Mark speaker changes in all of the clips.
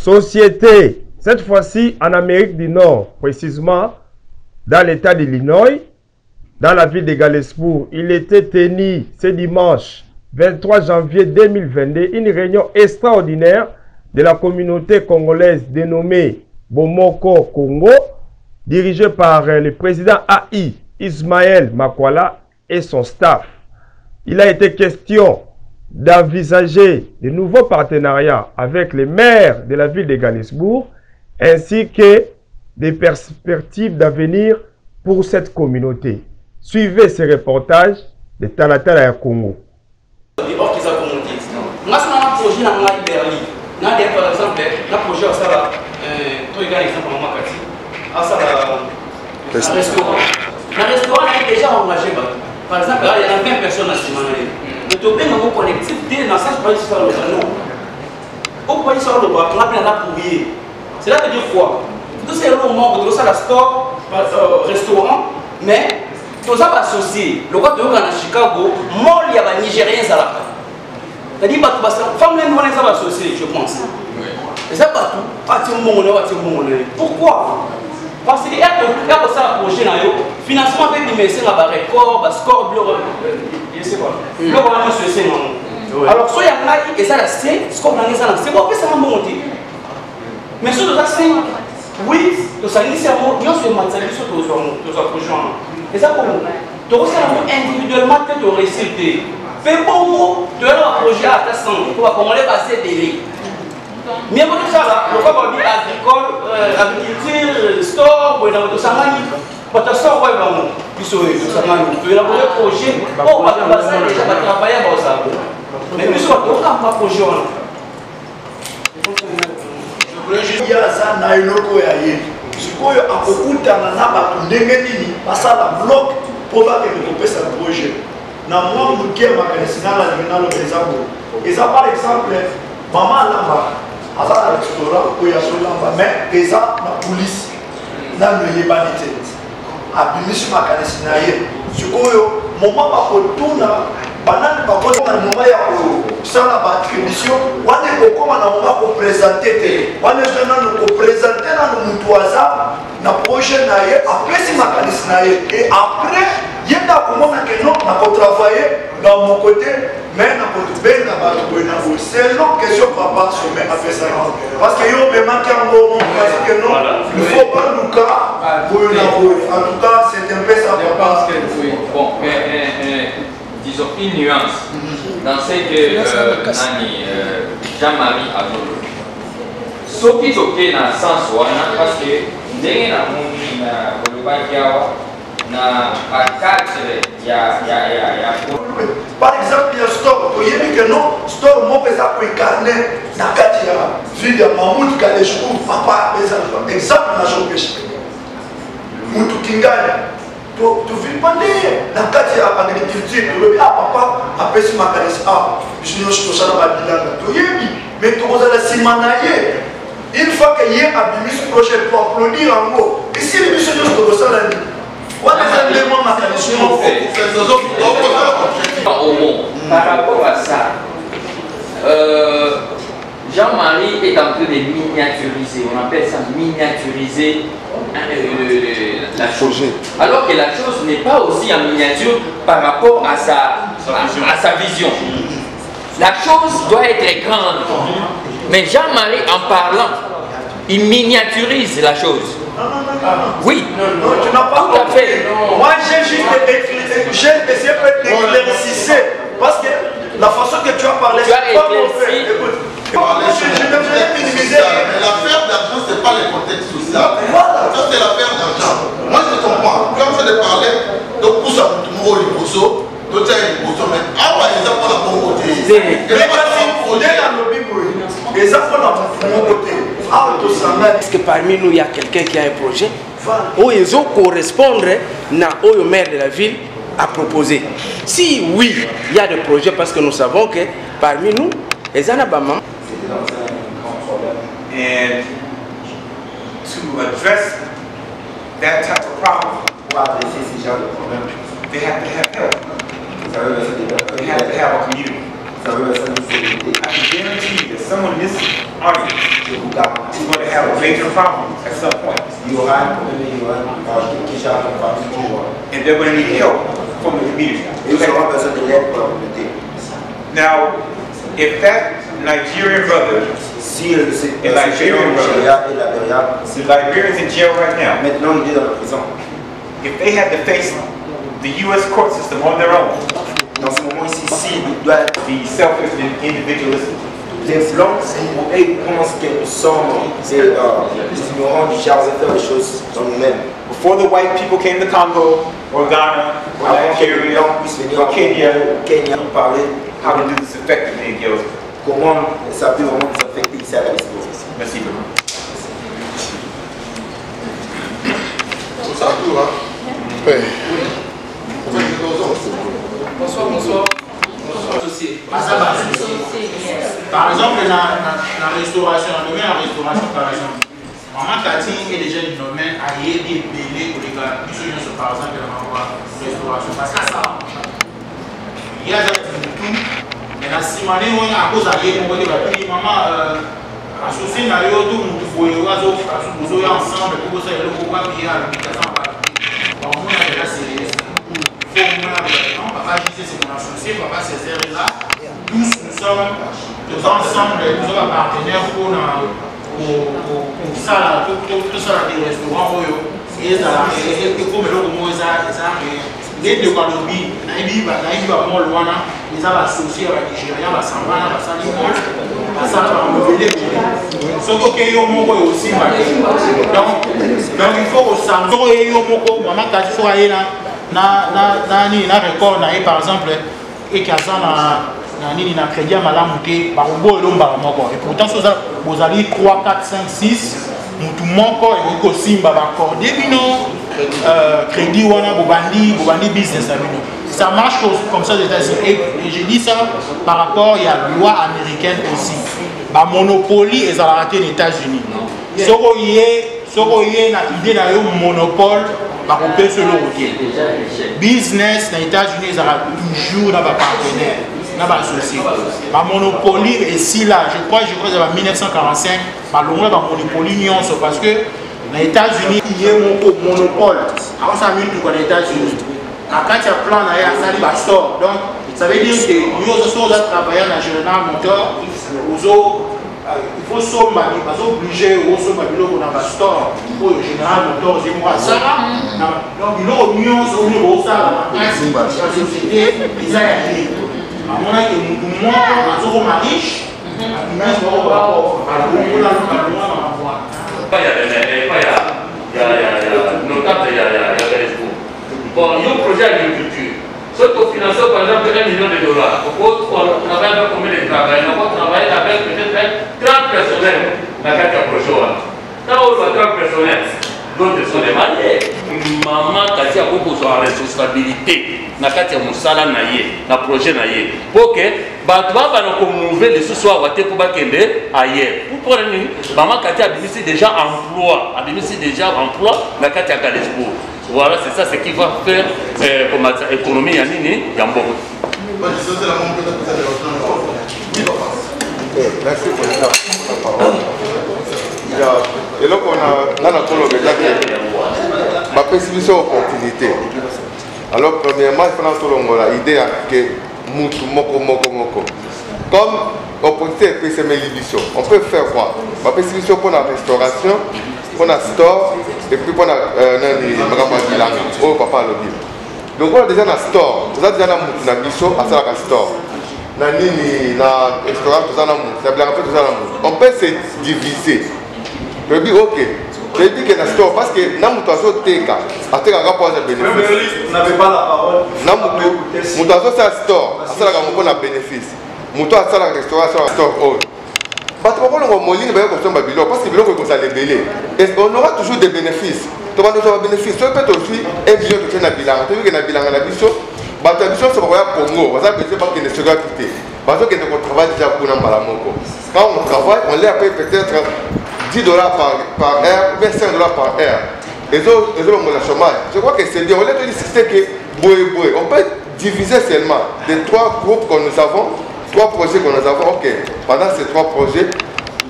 Speaker 1: société, cette fois-ci en Amérique du Nord, précisément dans l'État d'Illinois, dans la ville de Galesburg. Il était tenu ce dimanche 23 janvier 2022 une réunion extraordinaire de la communauté congolaise dénommée Bomoko Congo, dirigée par le président AI Ismaël Makwala et son staff. Il a été question d'envisager de nouveaux partenariats avec les maires de la ville de Galesburg ainsi que des perspectives d'avenir pour cette communauté. Suivez ce reportage de Talatala ya Congo.
Speaker 2: Par exemple, il y a 20 personnes à ce moment-là. Mais tu as bien un collectif dès dans ça, je peux dire ça. Non. Au point de vue de l'Europe, on a plein d'appuyer. C'est là que deux fois. Tout ces membres de ça, la store, restaurant, mais tout ça va associer. Le roi de Ghana à Chicago, moi, il y a des Nigériens à la fin. C'est-à-dire que les femmes, les Nigériens sont associés, je pense. Et ça, pas tout. Pourquoi? Parce qu'il y a un projet, financement avec les médecins, les records, les scores, je sais pas. Alors, soit il y a un et ça, c'est ce qu'on a dit, c'est bon, ça va monter. Mais sur le c'est oui, tout ça, c'est un mot, il y a ce matériel sur tous les projets. Et ça, pour tu as individuellement tu as récité. Fais bon mot, tu as un projet à ta santé, tu vas comment les passer délai. Mais pour tout ça, le corps va dire agricole, agriculture, store, pour tout ça, pour tout ça, ouais, bon, puis sur tout ça, tu as un projet, oh, on va déjà travailler pour ça. Mais puis sur tout ça, on va projet.
Speaker 3: Il y a ça, naïloko ya ye. Sikoyo akokutana na bato ndenge nini basala bloc pour pas que le sa projet. Na moi mukie makanisi na la minalo exemple. Eza par exemple maman lamba azala restaurant ko ya solamba mais eza na police na no yebanite. Abimisi makanisi na ye. Sikoyo moment ba kotuna banani ba kotuna moment ya ko sala ba attribution wane ko koma na moment ko présenter te wane zona no ko présenter na mutu aza na projet na ye après si makanisi na ye et après yenda komona que non na ko travailler dans mon côté mais na ko benga ba ko na ko c'est non question papa sommet a fait ça parce que yo me manque un moment parce que non il faut pas nous cas pour na ko en tout cas c'est un peu ça papa
Speaker 4: oui bon disons une nuance dans ce que Nani Jean-Marie a dit. Ce qui est OK dans le sens où parce que ndenge na moni na Kolobakiawa na pakatre ya
Speaker 3: par exemple il y a store pour y que non store mo pesa ko incarner na kati ya ville ya Mamoud Galesburg papa exemple na Jean-Péché mutu kingani tu vis pas na kati ya agriculture tu papa apesi makanisi bino to sala ba bilanga to yebi mais to kozala simanaye une fois que y a abimis projet pour applaudir en gros ici les missions de kozala ni what is the name of makanisi
Speaker 4: par rapport à ça Jean-Marie est en train de miniaturiser, on appelle ça miniaturiser la chose. Alors que la chose n'est pas aussi en miniature par rapport à sa vision. La chose doit être grande. Mais Jean-Marie, en parlant, il miniaturise la chose. Oui,
Speaker 3: non, tu n'as pas
Speaker 4: tout à fait.
Speaker 3: Moi, j'ai juste essayé d'éclaircir parce que la façon que tu as parlé, c'est pas mon fait. Écoute, je devrais minimiser.
Speaker 5: Mais l'affaire d'argent, ce n'est pas le contexte social.
Speaker 3: Voilà.
Speaker 5: Ça, c'est l'affaire d'argent. Moi, je comprends. Comme ça, de parler, donc pour ça, tout le monde est pousseau, tout ça est pousseau. Mais par exemple, pour la bon côté.
Speaker 6: Est-ce que parmi nous, il y a quelqu'un qui a un projet où ils ont correspondre au maire de la ville à proposer? Si oui, il y a des projets parce que nous savons que parmi nous, les Anabama.
Speaker 7: And to address that type of problem, they have to have help. They have to have a community. I can guarantee you that someone in this audience major problem at some point.
Speaker 8: Il y aura un problème, il y aura un problème qui sera comparti toujours.
Speaker 7: And they're going to need help from the community.
Speaker 8: Ils auront besoin de l'aide pour la communauté.
Speaker 7: Now, if that Nigerian brother,
Speaker 8: Si le
Speaker 7: Liberians in jail right now,
Speaker 8: maintenant il est dans la prison.
Speaker 7: if they had to face the U.S. court system on their own,
Speaker 8: Dans ce moment ici, s'il doit être
Speaker 7: the selfish and individualistic,
Speaker 8: les blancs, ils pensent que nous sommes des ignorants du genre de faire les choses dans nous-mêmes.
Speaker 7: before the white people came to Congo or Ghana or
Speaker 8: Avant que les
Speaker 7: Nigeria
Speaker 8: blancs puissent venir
Speaker 7: or Kenya,
Speaker 8: au Kenya pour parler
Speaker 7: how to do this effectively in Gills.
Speaker 8: comment ça peut vraiment nous affecter ici à la Lisbonne.
Speaker 7: Merci beaucoup.
Speaker 5: Ça tourne, hein? Oui.
Speaker 9: Bonsoir, bonsoir. Par exemple, la restauration, dans le domaine de la restauration, par exemple, Maman Cathy est déjà une domaine à y aider belé pour les gars. Nous sommes par exemple dans la restauration. Parce que ça, il y a des tout. Mais la simane, on a à cause à y aider, on va dire, maman, associé à l'autre, nous devons y aller ensemble pour que ça y ait le pouvoir payer à l'habitation. Bon, moi, là, c'est papa disait c'est mon associé, papa Césaire est là. Tous nous sommes ensemble, nous sommes partenaires pour ça, tout ça des restaurants. Et comme les deux Kalobi, ils ont associé à la Nigeria, à Sambana, à Salimon, à Salimon. Ce que vous avez aussi, donc il faut que ça soit maman Kati soit na record na par exemple et kaza na nini na crédit malamu te ba robo lomba moko et pourtant ça vous allez 3 4 5 6 mutu moko et ko simba ba accordé bino crédit wana bobandi business na bino ça marche comme ça aux États-Unis et je dis ça par rapport il y a loi américaine aussi ba monopoly et ça a raté les États-Unis soko yé na idée na yo monopole ba ko pèse le routier business dans les États-Unis ils ont toujours dans ba partenaire dans ba associé ba monopoly et si là je crois en 1945 ba longa ba monopoly nyonso parce que dans les États-Unis il y a un monopole avant ça mis tout dans les États-Unis quand il y a plan na ya ça ba store donc ça veut dire que nous aussi travailler dans général moteur il faut sommer, il faut obliger au sommet de la store pour le général moteur c'est moi ça donc il y a une nuance au niveau ça la société ils aillent à mon avis que moi on riche
Speaker 4: bon, il y a un projet d'agriculture. Soit au financement par exemple $1 million, on travaille avec combien de travailleurs? On travaille avec peut-être 30 personnels dans le projet. Quand on voit 30 personnels, d'autres sont des mariés. Maman, quand il y a beaucoup de responsabilité, dans le projet, pour que les sous-soirs pour ailleurs. Pour maman, quand il y a déjà emploi, dans le Galesbourg. Voilà, c'est ça ce qui va faire comme l'économie à Nini, Yambo.
Speaker 5: Merci pour la parole. Et donc, on a ma perception opportunité. Alors, premièrement, il faut l'idée que Moutou Moko. Comme opportunité, on peut faire quoi? Ma perception pour la restauration, pour la store, et puis pour la oh papa lobby. Donc on a déjà un store, on a déjà un bichot à la store. Na restaurant, on peut se diviser. Je dis ok. Je dis que dans store parce que na mutuazo teka, ateka rapport de bénéfice.
Speaker 3: Vous n'avez pas la parole.
Speaker 5: Na mutuazo ça store, ça la bénéfice. Mutuazo ça la restauration, store all. Parce que parce que on aura toujours des bénéfices. On aura des bénéfices. Ça peut être aussi 1 million de na bilan. Tu veux que na bilan na biso, bah ta biso c'est pour Congo. Ça peut pas que ne sera quitté. Parce que on travaille déjà pour na malamoko. Quand on travaille, on les paye peut-être $10 par heure, $25 par heure. Et autres le chômage. Je crois que c'est bien. On les dit que on peut diviser seulement les 3 groupes que nous avons. 3 projets que nous avons, ok. Pendant ces 3 projets,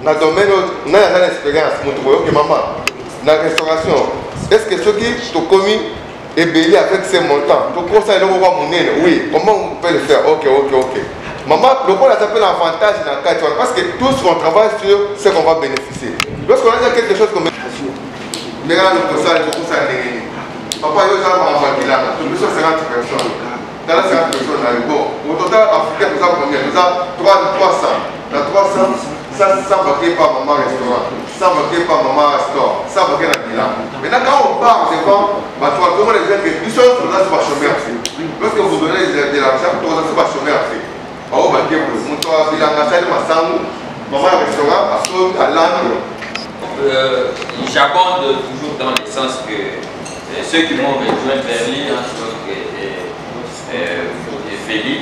Speaker 5: dans le domaine, on a une expérience, que maman, dans la restauration, est-ce que ceux qui sont commis et béli avec ces montants, oui, comment on peut le faire? Ok. Maman, le rôle s'appelle l'avantage dans le cadre, parce que tous on travaille sur ce qu'on va bénéficier. Lorsqu'on a quelque chose comme mais là, le conseil, beaucoup ça n'est papa, il y a un là, tout ça 50 personnes. Dans la 50 personnes, bon, au total, africain, nous avons combien? Nous avons 300. Dans 300, ça marqué par maman restaurant, ça marqué par maman store, ça marqué dans le bilan. Maintenant, quand on parle devant, comment les gens qui sont là, c'est pas chômer en fait. Lorsque vous donnez de l'argent, c'est pas chômer en fait.
Speaker 4: J'abonde toujours dans le sens que ceux qui m'ont rejoint Berlin, et Félix,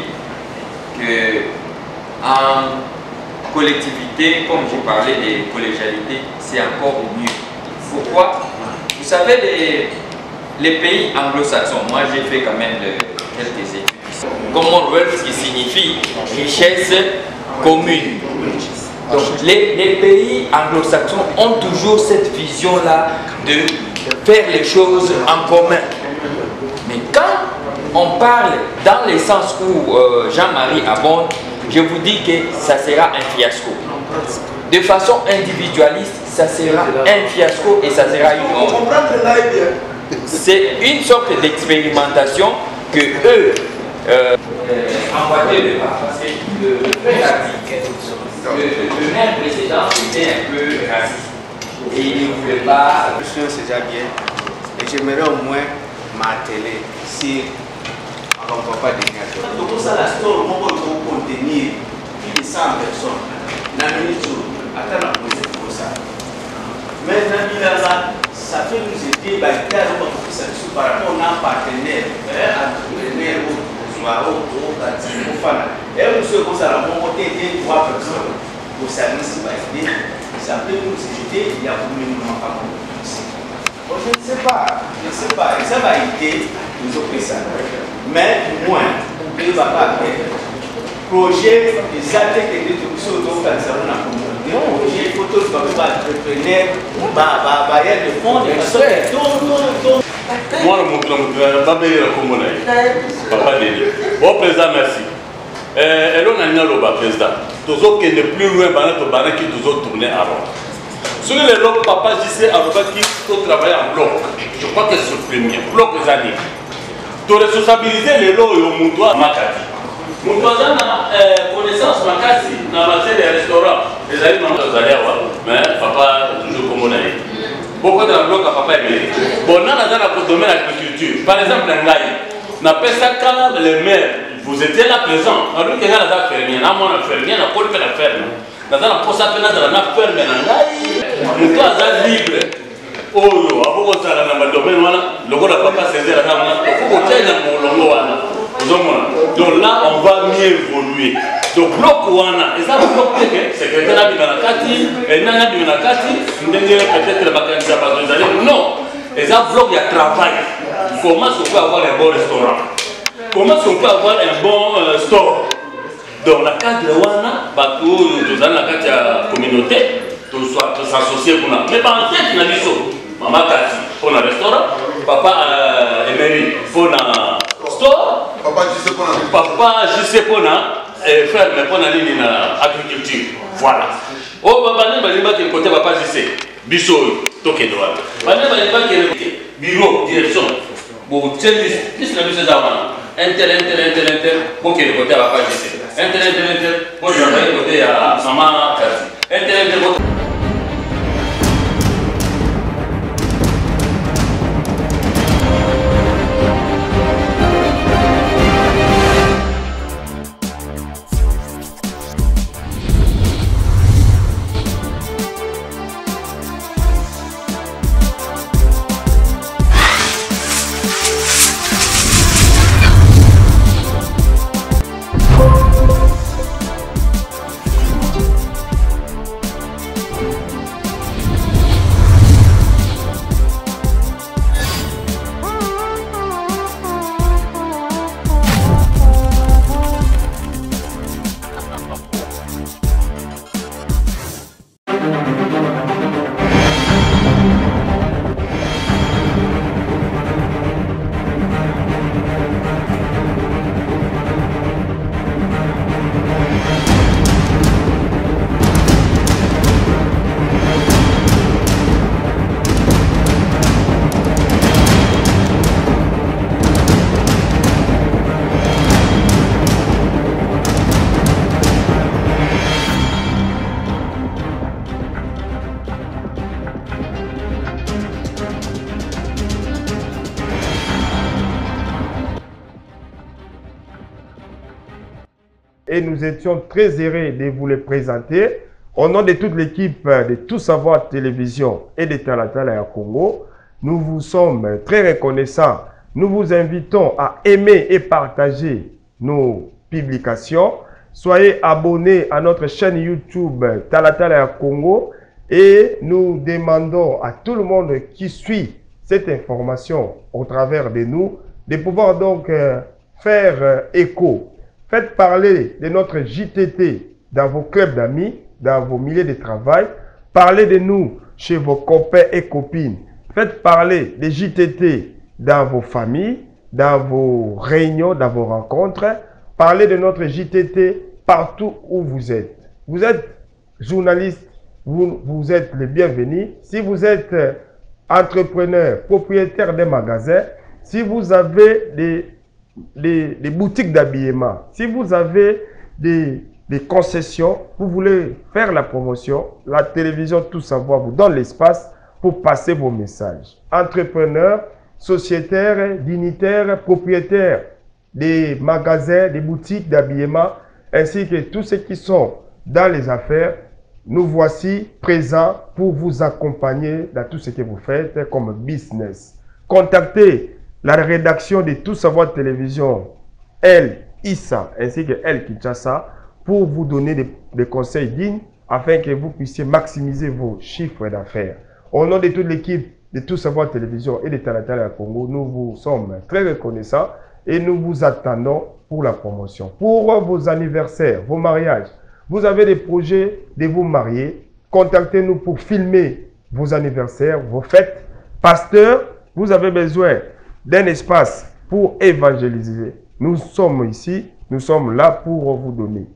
Speaker 4: qu'en collectivité, comme j'ai parlé des collégialités, c'est encore mieux. Pourquoi? Vous savez, les pays anglo-saxons, moi j'ai fait quand même quelques études. Commonwealth qui signifie richesse commune. Donc les pays anglo-saxons ont toujours cette vision-là de faire les choses en commun. Mais quand on parle dans le sens où Jean-Marie abonde, je vous dis que ça sera un fiasco. De façon individualiste, ça sera un fiasco et ça sera une honte. C'est une sorte d'expérimentation que eux emboîter le pas, parce que le maire précédent était un peu raciste et il ne voulait pas.
Speaker 10: C'est déjà bien et j'aimerais au moins m'atteler si on ne va pas devenir.
Speaker 2: Donc ça, la store, on peut contenir plus de 100 personnes. Dans la minute, attends la pause pour ça. Mais là, ça fait nous aider par rapport à un partenaire, entrepreneur. Et nous sommes à la montée des 3 personnes au service validé. Ça peut nous aider, il y a beaucoup de gens pas bon, je ne sais pas. Et ça va aider nous offrir ça. Mais moins, il ne va pas faire. Projet, les attaques et les trucs sur le projet, il faut tous les entrepreneurs, il y a des fonds, des personnes.
Speaker 11: Moi, je pas payer le commun. Papa Délé. Bon, président, merci. Et là, on a un président. Tous autres qui sont plus loin, qui tous autres tournent à Rome. Sur les lots, papa, je sais, qui faut travailler en bloc. Je crois que c'est le premier. Bloc les années. Tu responsabiliser les lots et au Moutoua à Makati. Moutoua a connaissance Makati dans la matière des restaurants. Les amis, non, vous allez avoir. Mais papa, toujours comme on a dit. Beaucoup de blocs à papa et bon, on a dans le domaine de l'agriculture. Par exemple, on appelle ça quand les maires, vous étiez là présent. On a dit qu'il y a des fermiers, on a fermier, on a pas fait la ferme. Dans la poste à peine dans la ferme, on a libre. Oh, avant qu'on s'arrête dans le domaine, le gars n'a pas saisi la gamme. Il faut qu'on tienne le longo. Donc là, on va mieux évoluer. Donc, bloc wana, et ça, bloc secrétaire de la Kati, et nana de la Kati, peut-être la mécanisation pas non, et ça, bloc, il y a travail. Comment est-ce qu'on peut avoir un bon restaurant? Comment est-ce qu'on peut avoir un bon store? Donc, la Kati de wana, nous avons la Kati à communauté, tous s'associer pour nous. Mais par en fait, on a dit ça. Maman Kati, pour un restaurant, papa Emery, pour un store, papa, je sais pour faire mais pour aller dans l'agriculture. Voilà. Oh, papa, qui côté papa, je sais. Bissot, toqué droit. Papa, qui est bureau, direction. Bon, c'est juste la mission d'avant. Inter, pour qu'il côté papa, je sais. Inter, pour travailler côté à maman Kati. Inter,
Speaker 1: et nous étions très heureux de vous les présenter. Au nom de toute l'équipe de Tout Savoir Télévision et de Talatala à Congo, nous vous sommes très reconnaissants. Nous vous invitons à aimer et partager nos publications. Soyez abonnés à notre chaîne YouTube Talatala à Congo et nous demandons à tout le monde qui suit cette information au travers de nous de pouvoir donc faire écho. Faites parler de notre JTT dans vos clubs d'amis, dans vos milieux de travail. Parlez de nous chez vos copains et copines. Faites parler des JTT dans vos familles, dans vos réunions, dans vos rencontres. Parlez de notre JTT partout où vous êtes. Vous êtes journaliste, vous êtes les bienvenus. Si vous êtes entrepreneur, propriétaire des magasins, si vous avez des boutiques d'habillement, si vous avez des concessions, vous voulez faire la promotion, la télévision Tout Savoir vous donne l'espace pour passer vos messages. Entrepreneurs, sociétaires, dignitaires, propriétaires des magasins, des boutiques d'habillement, ainsi que tous ceux qui sont dans les affaires, nous voici présents pour vous accompagner dans tout ce que vous faites comme business. Contactez la rédaction de Tout Savoir Télévision, Elle Issa, ainsi que Elle Kinshasa, pour vous donner des conseils dignes afin que vous puissiez maximiser vos chiffres d'affaires. Au nom de toute l'équipe de Tout Savoir Télévision et de Talatala Congo, nous vous sommes très reconnaissants et nous vous attendons pour la promotion. Pour vos anniversaires, vos mariages, vous avez des projets de vous marier, contactez-nous pour filmer vos anniversaires, vos fêtes. Pasteur, vous avez besoin d'un espace pour évangéliser. Nous sommes ici, nous sommes là pour vous donner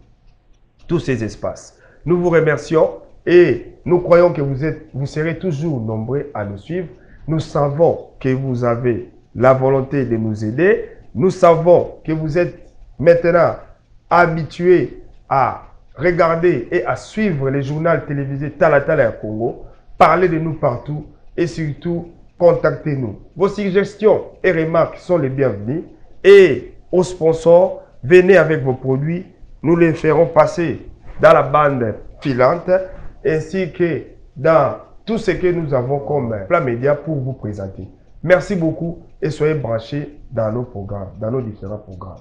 Speaker 1: tous ces espaces. Nous vous remercions et nous croyons que vous serez toujours nombreux à nous suivre. Nous savons que vous avez la volonté de nous aider. Nous savons que vous êtes maintenant habitués à regarder et à suivre les journaux télévisés Talatala Congo. Parlez de nous partout et surtout, contactez-nous. Vos suggestions et remarques sont les bienvenues. Et aux sponsors, venez avec vos produits. Nous les ferons passer dans la bande filante ainsi que dans tout ce que nous avons comme plan média pour vous présenter. Merci beaucoup et soyez branchés dans nos programmes, dans nos différents programmes.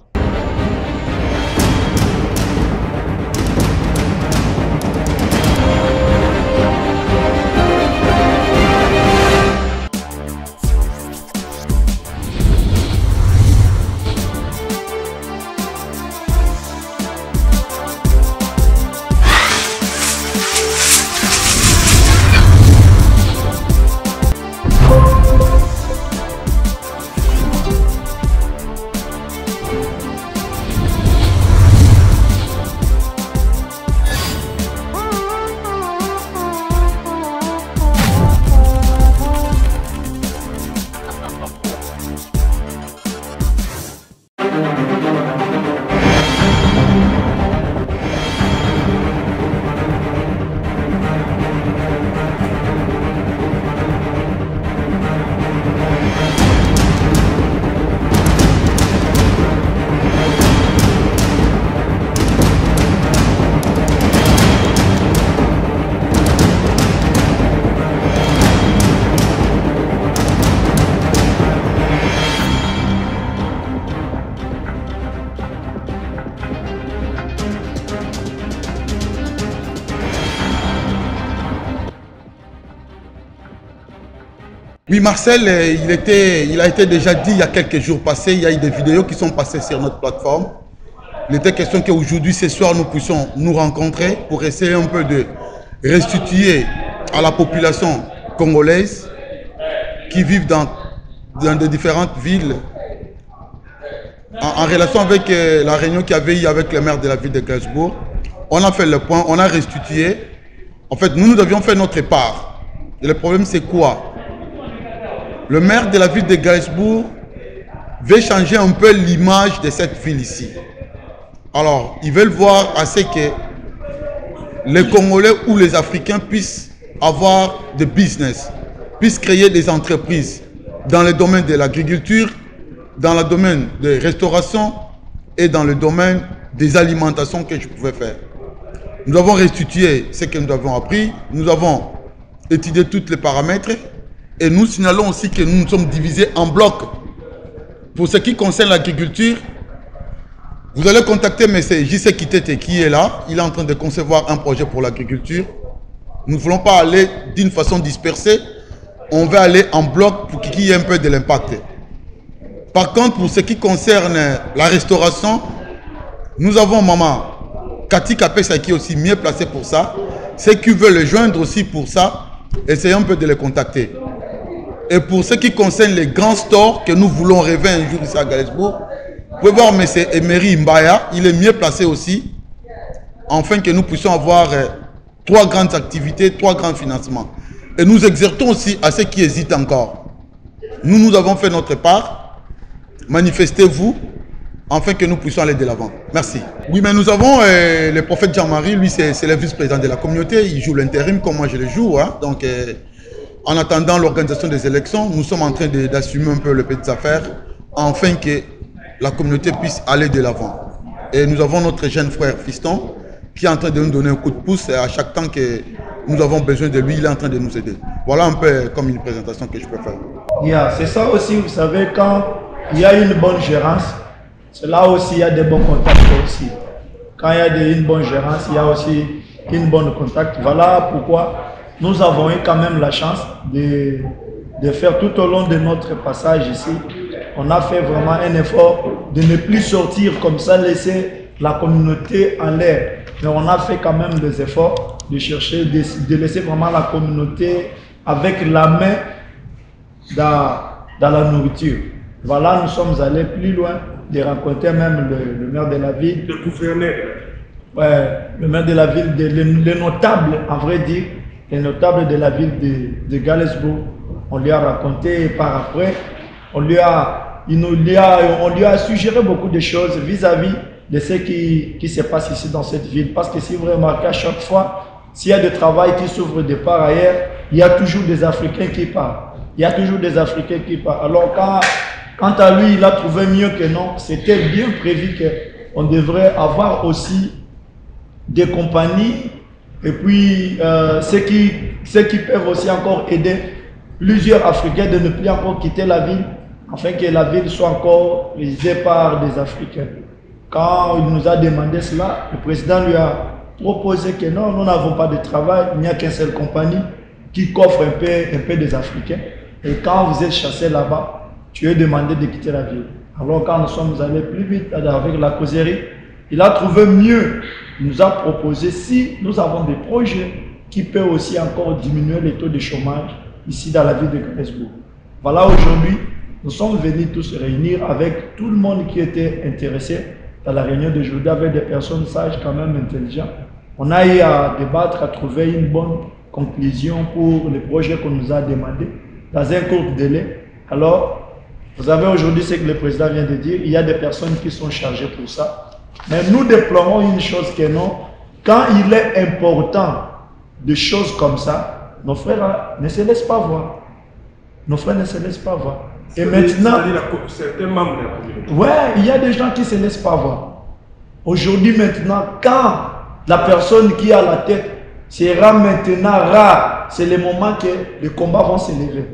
Speaker 12: Oui, Marcel, il a été déjà dit il y a quelques jours passés, il y a eu des vidéos qui sont passées sur notre plateforme. Il était question qu'aujourd'hui, ce soir, nous puissions nous rencontrer pour essayer un peu de restituer à la population congolaise qui vivent dans des différentes villes en relation avec la réunion qu'il y avait eu avec le maire de la ville de Gainsbourg. On a fait le point, on a restitué. En fait, nous devions faire notre part. Et le problème, c'est quoi? Le maire de la ville de Gainsbourg veut changer un peu l'image de cette ville ici. Alors, ils veulent voir assez que les Congolais ou les Africains puissent avoir des business, puissent créer des entreprises dans le domaine de l'agriculture, dans le domaine de restauration et dans le domaine des alimentations que je pouvais faire. Nous avons restitué ce que nous avons appris, nous avons étudié tous les paramètres et nous signalons aussi que nous nous sommes divisés en blocs. Pour ce qui concerne l'agriculture, vous allez contacter M. J.C. Kitete qui est là. Il est en train de concevoir un projet pour l'agriculture. Nous ne voulons pas aller d'une façon dispersée. On va aller en bloc pour qu'il y ait un peu de l'impact. Par contre, pour ce qui concerne la restauration, nous avons maman Cathy Kapesa qui est aussi mieux placée pour ça. Ceux qui veulent le joindre aussi pour ça, essayons un peu de les contacter. Et pour ce qui concerne les grands stores que nous voulons rêver un jour ici à Galesbourg, vous pouvez voir M. Emery Mbaya, il est mieux placé aussi, afin que nous puissions avoir 3 grandes activités, 3 grands financements. Et nous exhortons aussi à ceux qui hésitent encore. Nous avons fait notre part, manifestez-vous, afin que nous puissions aller de l'avant. Merci. Oui, mais nous avons le prophète Jean-Marie, lui c'est le vice-président de la communauté, il joue l'intérim comme moi je le joue. Hein. Donc, en attendant l'organisation des élections, nous sommes en train d'assumer un peu les petites affaires, afin que la communauté puisse aller de l'avant. Et nous avons notre jeune frère Fiston, qui est en train de nous donner un coup de pouce, et à chaque temps que nous avons besoin de lui, il est en train de nous aider. Voilà un peu comme une présentation que je peux faire.
Speaker 3: C'est ça aussi, vous savez, quand il y a une bonne gérance, c'est là aussi il y a des bons contacts aussi. Quand il y a une bonne gérance, il y a aussi une bonne contact. Voilà pourquoi nous avons eu quand même la chance de faire tout au long de notre passage ici. On a fait vraiment un effort de ne plus sortir comme ça, laisser la communauté en l'air. Mais on a fait quand même des efforts de chercher, de laisser vraiment la communauté avec la main dans la nourriture. Voilà, nous sommes allés plus loin, de rencontrer même le maire de la ville.
Speaker 1: Le gouverneur.
Speaker 3: Ouais, le maire de la ville, les notables, en vrai dire, les notables de la ville de Galesbourg. On lui a raconté et par après, on lui a suggéré beaucoup de choses vis-à-vis de ce qui se passe ici dans cette ville. Parce que si vous remarquez à chaque fois, s'il y a du travail qui s'ouvre de part ailleurs, il y a toujours des Africains qui partent. Il y a toujours des Africains qui partent. Alors quant à lui, il a trouvé mieux que non. C'était bien prévu qu'on devrait avoir aussi des compagnies et puis ceux qui peuvent aussi encore aider plusieurs Africains de ne plus encore quitter la ville, afin que la ville soit encore réalisée par des Africains. Quand il nous a demandé cela, le président lui a proposé que non, nous n'avons pas de travail, il n'y a qu'une seule compagnie qui coffre un peu des Africains. Et quand vous êtes chassé là-bas, tu es demandé de quitter la ville. Alors quand nous sommes allés plus vite avec la causerie, il a trouvé mieux. Il nous a proposé, si nous avons des projets qui peuvent aussi encore diminuer les taux de chômage ici dans la ville de Galesbourg. Voilà, aujourd'hui, nous sommes venus tous se réunir avec tout le monde qui était intéressé dans la réunion d'aujourd'hui, avec des personnes sages, quand même intelligentes. On a eu à débattre, à trouver une bonne conclusion pour les projets qu'on nous a demandé dans un court délai. Alors, vous avez aujourd'hui ce que le président vient de dire, il y a des personnes qui sont chargées pour ça. Mais nous déplorons une chose que non, quand il est important de choses comme ça, nos frères ne se laissent pas voir. Nos frères ne se laissent pas voir. Et maintenant,
Speaker 1: certains membres de la communauté.
Speaker 3: Ouais, il y a des gens qui ne se laissent pas voir. Aujourd'hui, maintenant, quand la personne qui a la tête sera maintenant rare, c'est le moment que les combats vont s'élever.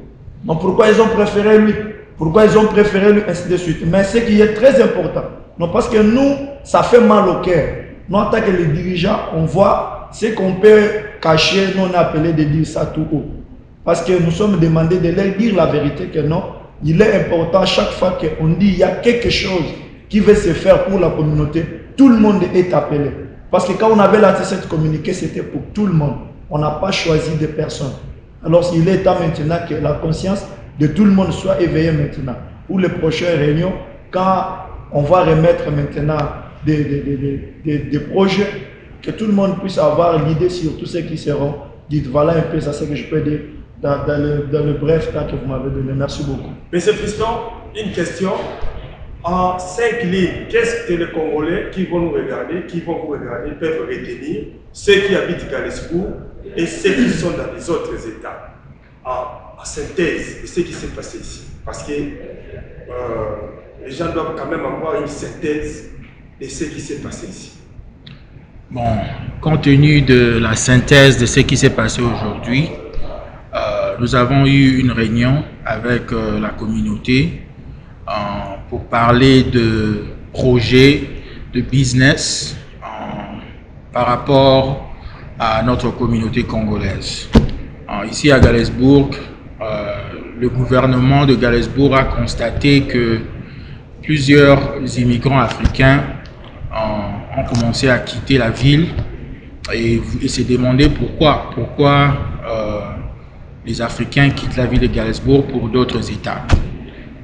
Speaker 3: Donc pourquoi ils ont préféré lui? Pourquoi ils ont préféré lui, ainsi de suite. Mais ce qui est très important, non, parce que nous, ça fait mal au cœur. Nous, en tant que les dirigeants, on voit ce qu'on peut cacher, nous on a appelé de dire ça tout haut. Parce que nous sommes demandés de leur dire la vérité que non, il est important chaque fois qu'on dit il y a quelque chose qui veut se faire pour la communauté, tout le monde est appelé. Parce que quand on avait lancé cette communiqué, c'était pour tout le monde. On n'a pas choisi des personnes. Alors il est temps maintenant que la conscience de tout le monde soit éveillée maintenant. Pour les prochaines réunions, quand on va remettre maintenant des projets, que tout le monde puisse avoir l'idée sur tous ceux qui seront. Dites voilà un peu ça, c'est ce que je peux dire dans le bref temps que vous m'avez donné. Merci beaucoup.
Speaker 1: Monsieur Fiston, une question. En 5 lignes, qu'est-ce que les Congolais qui vont nous regarder, qui vont vous regarder, peuvent retenir, ceux qui habitent Galesbourg et ceux qui sont dans les autres États, en synthèse de ce qui s'est passé ici? Parce que les gens doivent quand même avoir une synthèse
Speaker 9: de ce qui s'est passé ici?
Speaker 13: Bon, compte tenu de la synthèse de ce qui s'est passé aujourd'hui, nous avons eu une réunion avec la communauté pour parler de projets, de business par rapport à notre communauté congolaise. Ici à Galesbourg, le gouvernement de Galesbourg a constaté que plusieurs immigrants africains ont commencé à quitter la ville et s'est demandé pourquoi les Africains quittent la ville de Galesbourg pour d'autres États.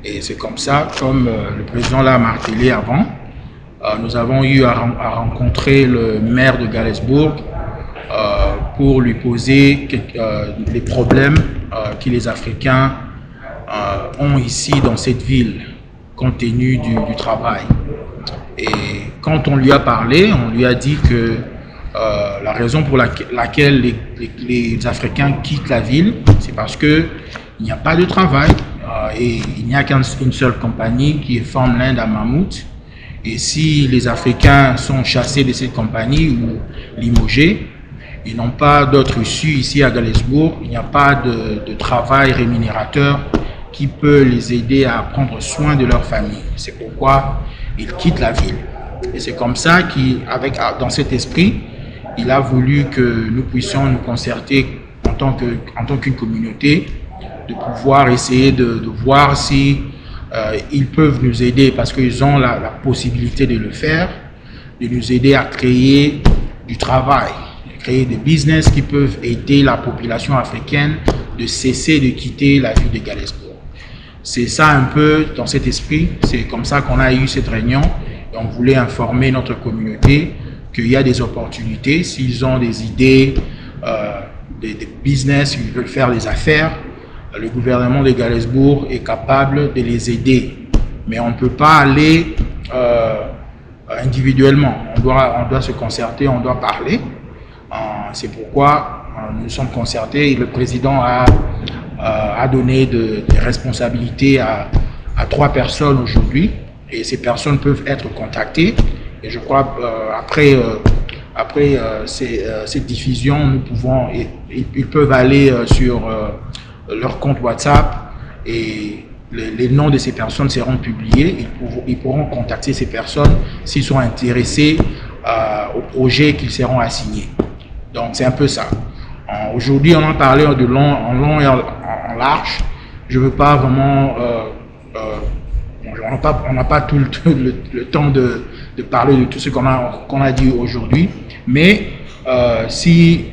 Speaker 13: Et c'est comme ça, comme le président l'a martelé avant, nous avons eu à rencontrer le maire de Galesbourg pour lui poser les problèmes que les Africains ont ici dans cette ville, compte tenu du travail. Et quand on lui a parlé, on lui a dit que la raison pour laquelle les Africains quittent la ville, c'est parce qu'il n'y a pas de travail et il n'y a qu'une seule compagnie qui est Farmland à Mammouth. Et si les Africains sont chassés de cette compagnie ou limogés, ils n'ont pas d'autre issue ici à Galesbourg, il n'y a pas de travail rémunérateur qui peut les aider à prendre soin de leur famille. C'est pourquoi ils quittent la ville. Et c'est comme ça dans cet esprit, il a voulu que nous puissions nous concerter en tant qu'une communauté, de pouvoir essayer de voir si ils peuvent nous aider, parce qu'ils ont la possibilité de le faire, de nous aider à créer du travail, de créer des business qui peuvent aider la population africaine de cesser de quitter la ville de Galesbourg. C'est ça un peu dans cet esprit, c'est comme ça qu'on a eu cette réunion et on voulait informer notre communauté qu'il y a des opportunités. S'ils ont des idées, des business, ils veulent faire des affaires, le gouvernement de Galesbourg est capable de les aider. Mais on ne peut pas aller individuellement, on doit se concerter, on doit parler. C'est pourquoi nous sommes concertés et le président a donné des responsabilités à 3 personnes aujourd'hui et ces personnes peuvent être contactées et je crois après cette diffusion ils peuvent aller sur leur compte WhatsApp et les noms de ces personnes seront publiés. Ils pourront contacter ces personnes s'ils sont intéressés au projet qu'ils seront assignés. Donc c'est un peu ça. Aujourd'hui, on en parlait en long et en large. Je ne veux pas vraiment... on n'a pas tout le temps de parler de tout ce qu'on a dit aujourd'hui. Mais s'il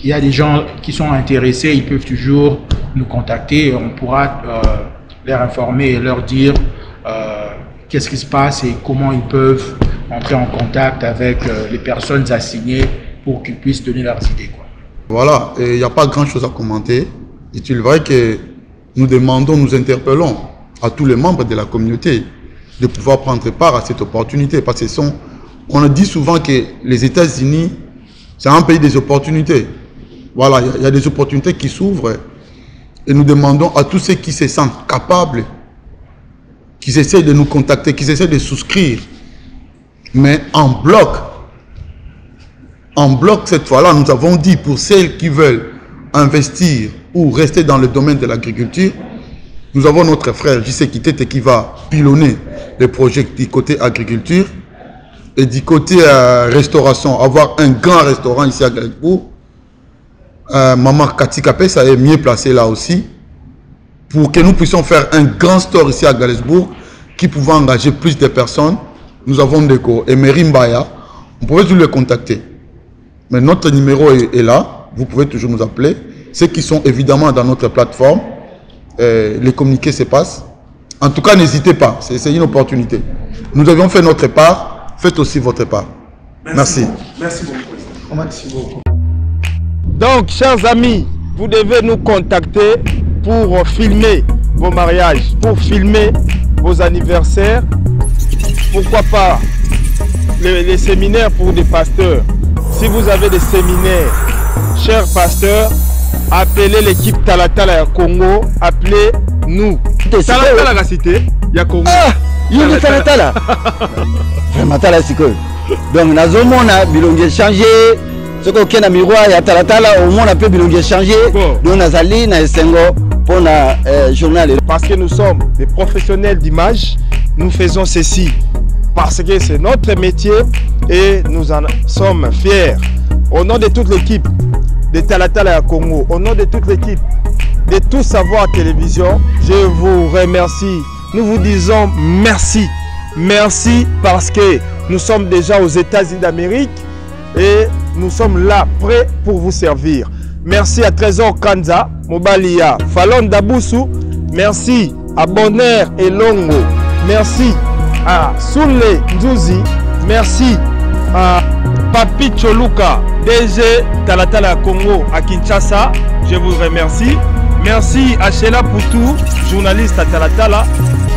Speaker 13: y a des gens qui sont intéressés, ils peuvent toujours nous contacter. On pourra leur informer et leur dire qu'est-ce qui se passe et comment ils peuvent entrer en contact avec les personnes assignées pour qu'ils puissent donner leurs idées.
Speaker 12: Voilà, il n'y a pas grand-chose à commenter. Est-il vrai que nous demandons, nous interpellons à tous les membres de la communauté de pouvoir prendre part à cette opportunité. Parce que on a dit souvent que les États-Unis, c'est un pays des opportunités. Voilà, il y a des opportunités qui s'ouvrent. Et nous demandons à tous ceux qui se sentent capables, qui essaient de nous contacter, qui essaient de souscrire, mais en bloc. En bloc, cette fois-là, nous avons dit pour celles qui veulent investir ou rester dans le domaine de l'agriculture, nous avons notre frère J.C. Kitete qui va pilonner les projets du côté agriculture et du côté restauration, avoir un grand restaurant ici à Galesbourg. Maman Kati Kapé, ça est mieux placé là aussi, pour que nous puissions faire un grand store ici à Galesbourg qui pouvait engager plus de personnes. Nous avons Ndeko et Mbaya, on pouvait toujours le contacter. Mais notre numéro est là, vous pouvez toujours nous appeler. Ceux qui sont évidemment dans notre plateforme, les communiqués se passent. En tout cas, n'hésitez pas, c'est une opportunité. Nous avions fait notre part, faites aussi votre part. Merci.
Speaker 9: Merci beaucoup. Merci beaucoup.
Speaker 1: Donc, chers amis, vous devez nous contacter pour filmer vos mariages, pour filmer vos anniversaires. Pourquoi pas les séminaires pour des pasteurs. Si vous avez des séminaires, chers pasteurs, appelez l'équipe Talatala Congo, appelez-nous. Talatala la cité, il y a Congo.
Speaker 14: yingi talatala vraiment tala sikoyo donc nazomona bilongi échangé soko okenda miroir ya talatala omona mpe bilongi échangé donc nazali na esengo pour la journal.
Speaker 1: Parce que nous sommes des professionnels d'image, nous faisons ceci parce que c'est notre métier et nous en sommes fiers. Au nom de toute l'équipe de Talatala Congo, au nom de toute l'équipe de Tout Savoir Télévision, je vous remercie. Nous vous disons merci. Merci parce que nous sommes déjà aux États-Unis d'Amérique et nous sommes là prêts pour vous servir. Merci à Trésor Kanza, Mobalia, Falon Daboussou. Merci à Bonheur et Longo. Merci à Soule Nzouzi. Merci à Papi Choluka, DG Talatala Congo à Kinshasa. Je vous remercie. Merci à Sheila Poutou, journaliste à Talatala.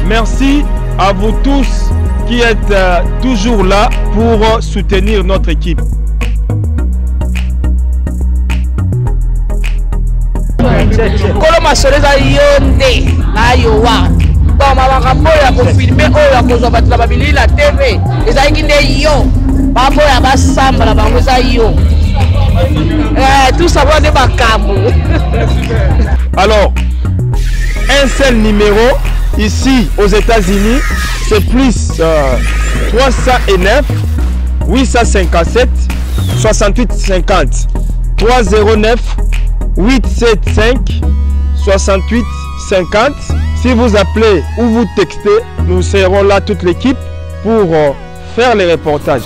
Speaker 1: Merci à vous tous qui êtes toujours là pour soutenir notre équipe.
Speaker 15: Kolo masolo eza yo nde na yo wa donc makambo ya kofilme oyo ya kozwa bato na babili na tv ezalaki nde yo baboya basambala bango eza yo tout savoir nde makambo.
Speaker 1: Alors un seul numéro ici aux États-Unis c'est plus 309 857 68 50 309 875 68 50. Si vous appelez ou vous textez, nous serons là toute l'équipe pour faire les reportages.